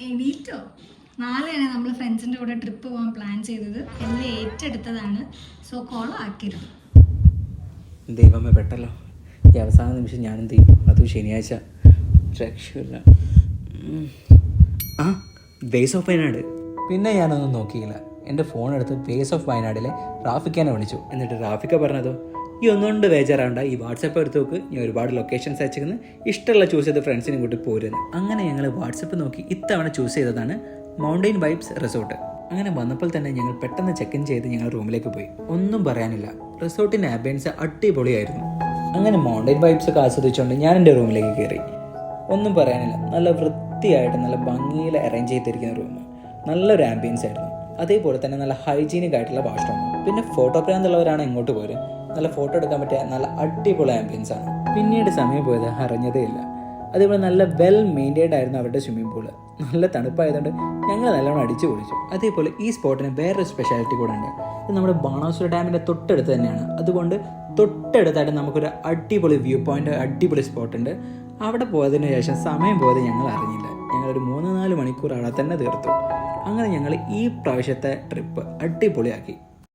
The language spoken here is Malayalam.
എണീറ്റോ? നാളെയാണ് നമ്മൾ ഫ്രണ്ട്സിൻ്റെ കൂടെ ട്രിപ്പ് പോകാൻ പ്ലാൻ ചെയ്തത്. എല്ലാം ഏറ്റെടുത്തതാണ്. സോ കോളം ആക്കരുത്. ദൈവമേ പെട്ടല്ലോ. ഈ അവസാന നിമിഷം ഞാനെന്ത് ചെയ്യും? അതും ശനിയാഴ്ച. രക്ഷയില്ല. Ways of Wayanad. പിന്നെ ഞാനൊന്നും നോക്കിയില്ല. എൻ്റെ ഫോൺ എടുത്ത് വേസ് ഓഫ് വയനാടിലെ റാഫിക്കാനെ വിളിച്ചു. എന്നിട്ട് റാഫിക്ക പറഞ്ഞതോ, ഈ ഒന്നുകൊണ്ട് ബേജാറാണ്ട, ഈ വാട്സപ്പ് എടുത്ത് നോക്ക്, ഞാൻ ഒരുപാട് ലൊക്കേഷൻസ് അയച്ചിരുന്നു, ഇഷ്ടമുള്ള ചൂസ് ചെയ്ത് ഫ്രണ്ട്സിനെ കൂട്ടി പോരുന്നു. അങ്ങനെ ഞങ്ങൾ വാട്സപ്പ് നോക്കി ഇത്തവണ ചൂസ് ചെയ്തതാണ് മൗണ്ടൈൻ വൈബ്സ് റിസോർട്ട്. അങ്ങനെ വന്നപ്പോൾ തന്നെ ഞങ്ങൾ പെട്ടെന്ന് ചെക്ക് ഇൻ ചെയ്ത് ഞങ്ങൾ റൂമിലേക്ക് പോയി. ഒന്നും പറയാനില്ല, റിസോർട്ടിൻ്റെ ആംബിയൻസ് അടിപൊളിയായിരുന്നു. അങ്ങനെ മൗണ്ടൈൻ വൈബ്സ് ഒക്കെ ആസ്വദിച്ചുകൊണ്ട് ഞാൻ എൻ്റെ റൂമിലേക്ക് കയറി. ഒന്നും പറയാനില്ല, നല്ല വൃത്തിയായിട്ട് നല്ല ഭംഗിയിൽ അറേഞ്ച് ചെയ്തിരിക്കുന്ന റൂം, നല്ലൊരു ആംബിയൻസ് ആയിരുന്നു. അതേപോലെ തന്നെ നല്ല ഹൈജീനിക് ആയിട്ടുള്ള വാഷ്റൂം. പിന്നെ ഫോട്ടോ പ്രാന്തുള്ളവരാണ് ഇങ്ങോട്ട് പോരും. നല്ല ഫോട്ടോ എടുക്കാൻ പറ്റിയ നല്ല അടിപൊളി ആംബിയൻസ് ആണ്. പിന്നീട് സമയം പോയത് അറിഞ്ഞതേ ഇല്ല. അതേപോലെ നല്ല വെൽ മെയിൻറ്റൈൻഡ് ആയിരുന്നു അവരുടെ സ്വിമ്മിംഗ് പൂള്. നല്ല തണുപ്പായതുകൊണ്ട് ഞങ്ങൾ നല്ലോണം അടിച്ചു പൊളിച്ചു. അതേപോലെ ഈ സ്പോട്ടിന് വേറൊരു സ്പെഷ്യാലിറ്റി കൂടെ ഉണ്ട്. ഇത് നമ്മുടെ ബാണാസുര ഡാമിൻ്റെ തൊട്ടടുത്ത് തന്നെയാണ്. അതുകൊണ്ട് തൊട്ടടുത്തായിട്ട് നമുക്കൊരു അടിപൊളി വ്യൂ പോയിൻ്റ്, അടിപൊളി സ്പോട്ടുണ്ട്. അവിടെ പോയതിന് ശേഷം സമയം പോയത് ഞങ്ങൾ അറിഞ്ഞില്ല. ഞങ്ങളൊരു 3-4 മണിക്കൂർ അവിടെ തന്നെ തീർത്തു. അങ്ങനെ ഞങ്ങൾ ഈ പ്രാവശ്യത്തെ ട്രിപ്പ് അടിപൊളിയാക്കി.